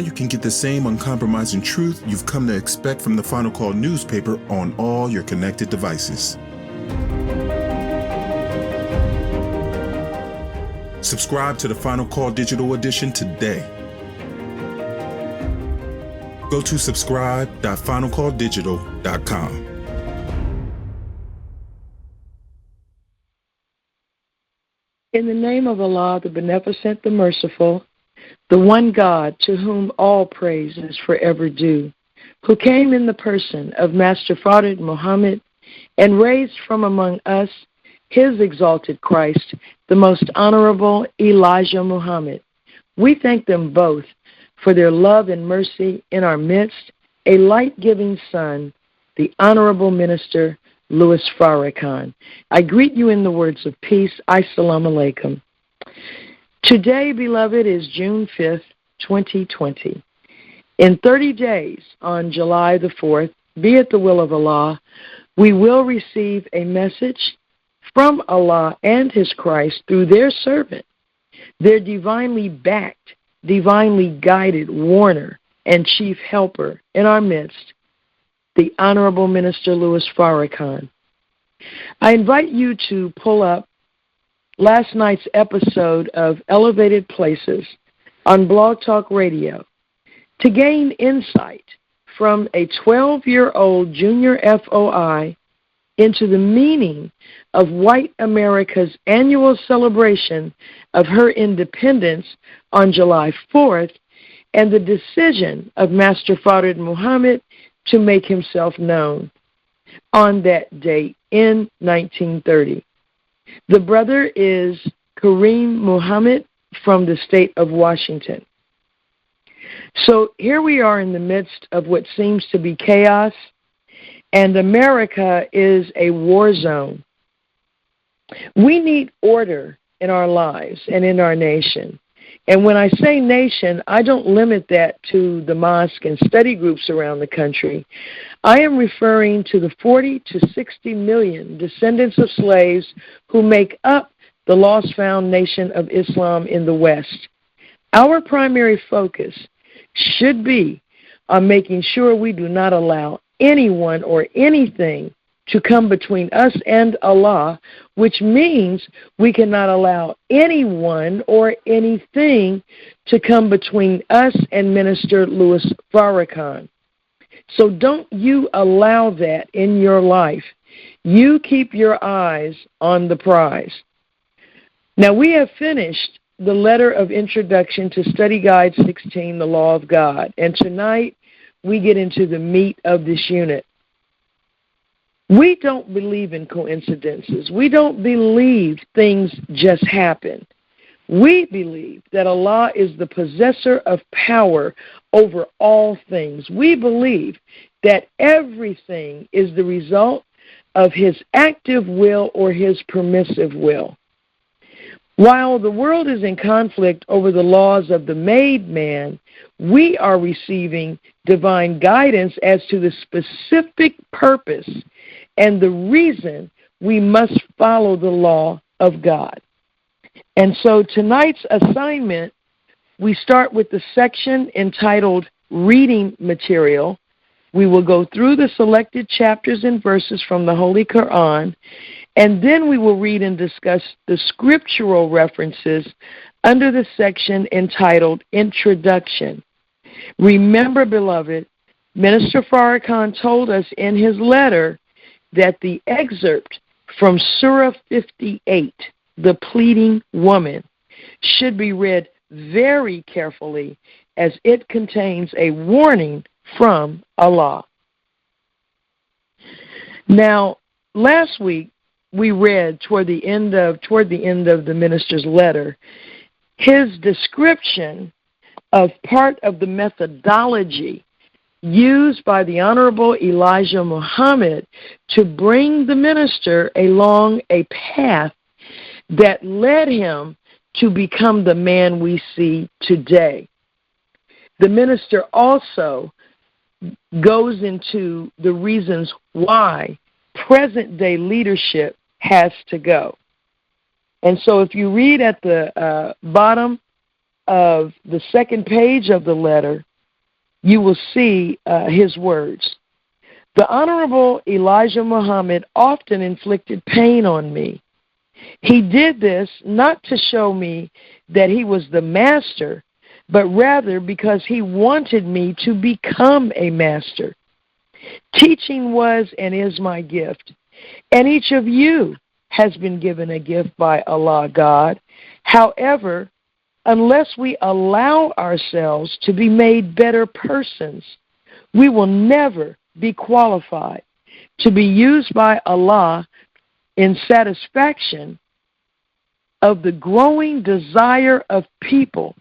you can get the same uncompromising truth you've come to expect from the Final Call newspaper on all your connected devices. Subscribe to the Final Call Digital Edition today. Go to subscribe.finalcalldigital.com. In the name of Allah, the Beneficent, the Merciful, the one God to whom all praise is forever due, who came in the person of Master Fard Muhammad and raised from among us his exalted Christ, the most honorable Elijah Muhammad. We thank them both for their love and mercy in our midst, a light-giving son, the Honorable Minister Louis Farrakhan. I greet you in the words of peace. Assalamu alaikum. Today, beloved, is June 5th, 2020. In 30 days, on July the 4th, be it the will of Allah, we will receive a message from Allah and His Christ through their servant, their divinely backed, divinely guided warner and chief helper in our midst, the Honorable Minister Louis Farrakhan. I invite you to pull up last night's episode of Elevated Places on Blog Talk Radio to gain insight from a 12-year-old junior FOI into the meaning of white America's annual celebration of her independence on July 4th and the decision of Master Fard Muhammad to make himself known on that date in 1930. The brother is Kareem Muhammad from the state of Washington. So here we are in the midst of what seems to be chaos, and America is a war zone. We need order in our lives and in our nation. And when I say nation, I don't limit that to the mosque and study groups around the country. I am referring to the 40 to 60 million descendants of slaves who make up the lost-found nation of Islam in the West. Our primary focus should be on making sure we do not allow anyone or anything to come between us and Allah, which means we cannot allow anyone or anything to come between us and Minister Louis Farrakhan. So don't you allow that in your life. You keep your eyes on the prize. Now, we have finished the letter of introduction to Study Guide 16, The Law of God, and tonight we get into the meat of this unit. We don't believe in coincidences. We don't believe things just happen. We believe that Allah is the possessor of power over all things. We believe that everything is the result of His active will or His permissive will. While the world is in conflict over the laws of the made man, we are receiving divine guidance as to the specific purpose and the reason we must follow the law of God. And so tonight's assignment, we start with the section entitled Reading Material. We will go through the selected chapters and verses from the Holy Quran, and then we will read and discuss the scriptural references under the section entitled Introduction. Remember, beloved, Minister Farrakhan told us in his letter that the excerpt from Surah 58, the pleading woman, should be read very carefully as it contains a warning from Allah. Now, last week we read toward the end of the minister's letter his description of part of the methodology used by the Honorable Elijah Muhammad to bring the minister along a path that led him to become the man we see today. The minister also goes into the reasons why present-day leadership has to go. And so if you read at the bottom of the second page of the letter, you will see his words. The Honorable Elijah Muhammad often inflicted pain on me. He did this not to show me that he was the master, but rather because he wanted me to become a master. Teaching was and is my gift, and each of you has been given a gift by Allah God. However, unless we allow ourselves to be made better persons, we will never be qualified to be used by Allah in satisfaction of the growing desire of people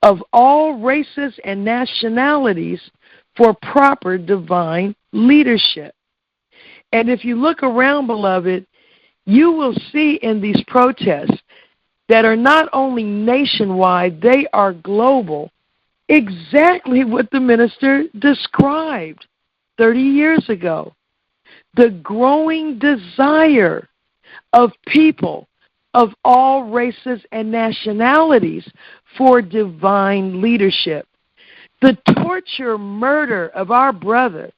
of all races and nationalities for proper divine leadership. And if you look around, beloved, you will see in these protests that are not only nationwide, they are global, exactly what the minister described 30 years ago. The growing desire of people of all races and nationalities for divine leadership. The torture, murder of our brother,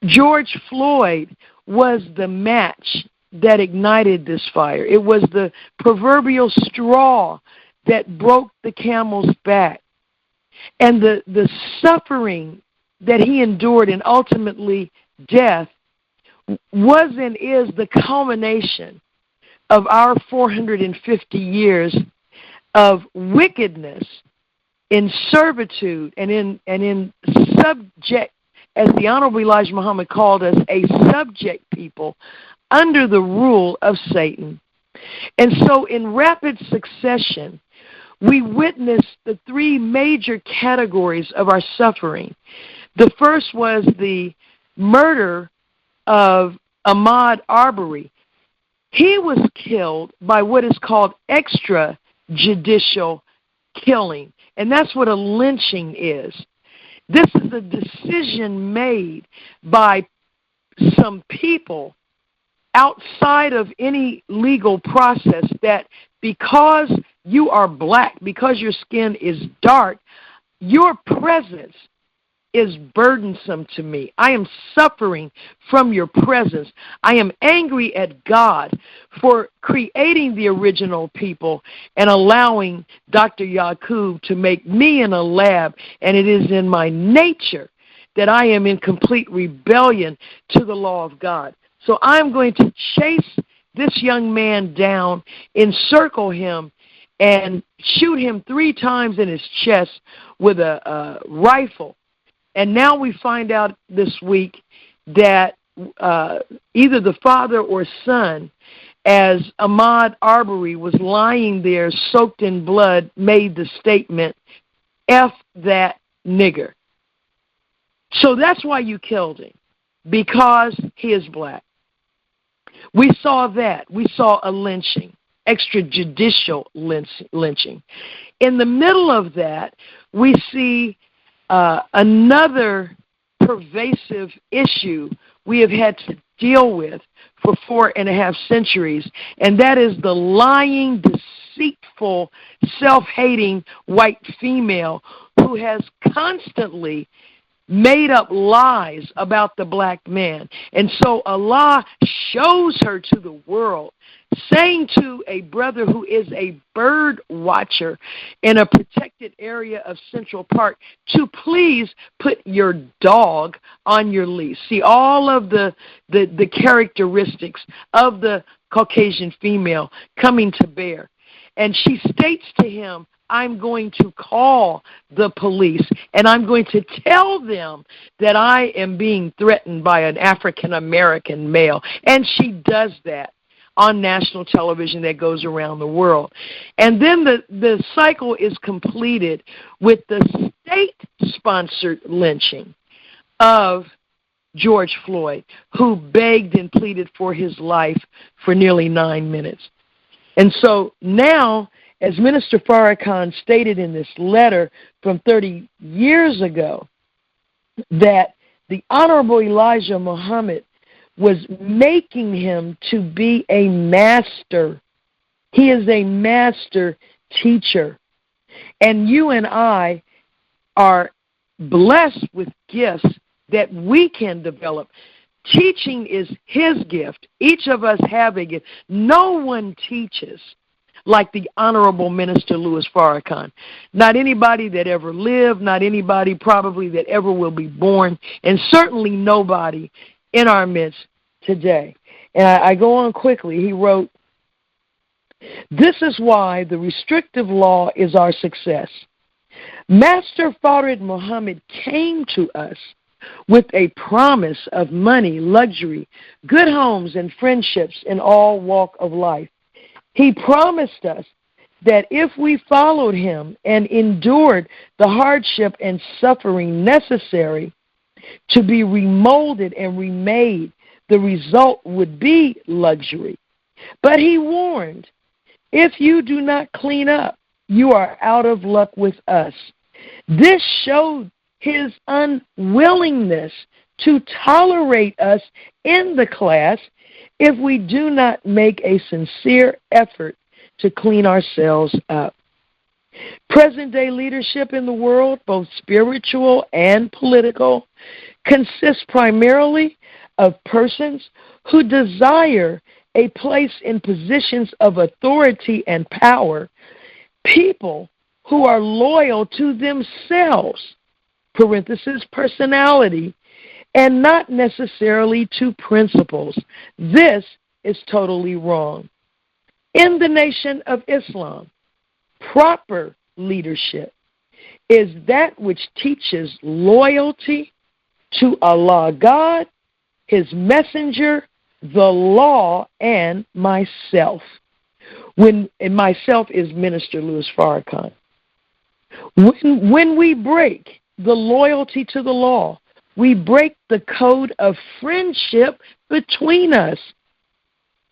George Floyd, was the match that ignited this fire. It was the proverbial straw that broke the camel's back. And the suffering that he endured and ultimately death was and is the culmination of our 450 years of wickedness in servitude and in subject, as the Honorable Elijah Muhammad called us, a subject people under the rule of Satan. And so in rapid succession, we witnessed the three major categories of our suffering. The first was the murder of Ahmaud Arbery. He was killed by what is called extrajudicial killing, and that's what a lynching is. This is a decision made by some people outside of any legal process that because you are black, because your skin is dark, your presence is burdensome to me. I am suffering from your presence. I am angry at God for creating the original people and allowing Dr. Yaqub to make me in a lab, and it is in my nature that I am in complete rebellion to the law of God. So I'm going to chase this young man down, encircle him, and shoot him 3 times in his chest with a rifle. And now we find out this week that either the father or son, as Ahmaud Arbery was lying there soaked in blood, made the statement, "F that nigger." So that's why you killed him, because he is black. We saw that. We saw a lynching, extrajudicial lynching. In the middle of that, we see another pervasive issue we have had to deal with for 4.5 centuries, and that is the lying, deceitful, self-hating white female who has constantly made up lies about the black man. And so Allah shows her to the world, saying to a brother who is a bird watcher in a protected area of Central Park to please put your dog on your leash. See, all of the characteristics of the Caucasian female coming to bear. And she states to him, I'm going to call the police, and I'm going to tell them that I am being threatened by an African-American male. And she does that on national television that goes around the world. And then the cycle is completed with the state-sponsored lynching of George Floyd, who begged and pleaded for his life for nearly 9 minutes. And so now, as Minister Farrakhan stated in this letter from 30 years ago, that the Honorable Elijah Muhammad was making him to be a master. He is a master teacher. And you and I are blessed with gifts that we can develop. Teaching is his gift. Each of us have a gift. No one teaches like the Honorable Minister Louis Farrakhan. Not anybody that ever lived, not anybody probably that ever will be born, and certainly nobody in our midst today. And I go on quickly. He wrote, "This is why the restrictive law is our success. Master Fard Muhammad came to us with a promise of money, luxury, good homes, and friendships in all walk of life. He promised us that if we followed him and endured the hardship and suffering necessary to be remolded and remade, the result would be luxury. But he warned, if you do not clean up, you are out of luck with us. This showed his unwillingness to tolerate us in the class if we do not make a sincere effort to clean ourselves up. Present-day leadership in the world, both spiritual and political, consists primarily of persons who desire a place in positions of authority and power, people who are loyal to themselves, parenthesis, personality, and not necessarily to principles. This is totally wrong. In the Nation of Islam, proper leadership is that which teaches loyalty to Allah God, His Messenger, the law, and myself. And myself is Minister Louis Farrakhan. When we break the loyalty to the law, we break the code of friendship between us.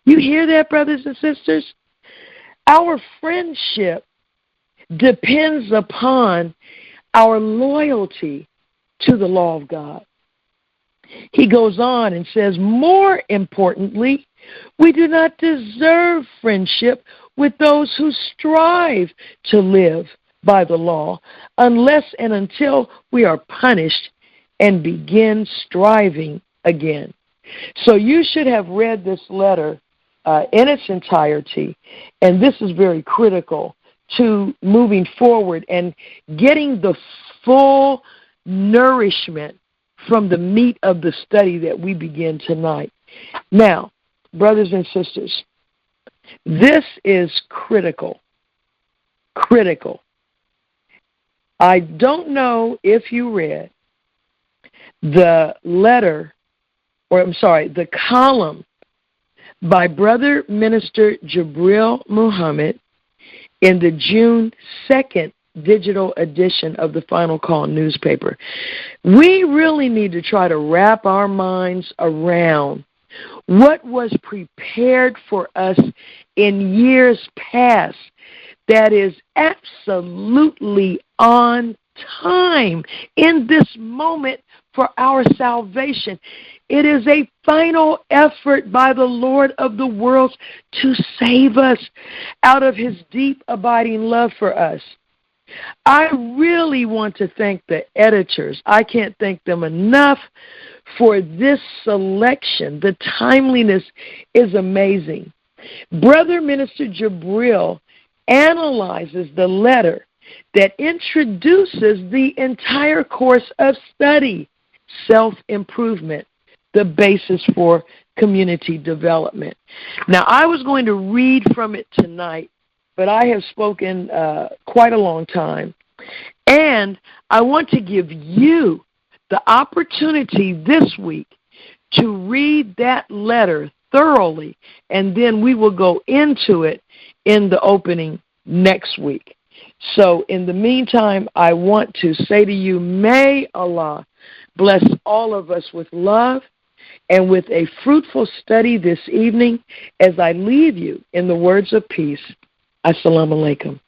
You hear that, brothers and sisters? Our friendship depends upon our loyalty to the law of God. He goes on and says, more importantly, we do not deserve friendship with those who strive to live by the law unless and until we are punished and begin striving again. So you should have read this letter in its entirety, and this is very critical to moving forward and getting the full nourishment from the meat of the study that we begin tonight. Now, brothers and sisters, this is critical. Critical. I don't know if you read the column by Brother Minister Jabril Muhammad in the June 2nd digital edition of the Final Call newspaper. We really need to try to wrap our minds around what was prepared for us in years past that is absolutely on time in this moment for our salvation. It is a final effort by the Lord of the worlds to save us out of His deep, abiding love for us. I really want to thank the editors. I can't thank them enough for this selection. The timeliness is amazing. Brother Minister Jabril analyzes the letter that introduces the entire course of study, self-improvement, the basis for community development. Now, I was going to read from it tonight, but I have spoken quite a long time, and I want to give you the opportunity this week to read that letter thoroughly, and then we will go into it in the opening next week. So in the meantime, I want to say to you, may Allah bless all of us with love and with a fruitful study this evening as I leave you in the words of peace. Assalamu alaikum.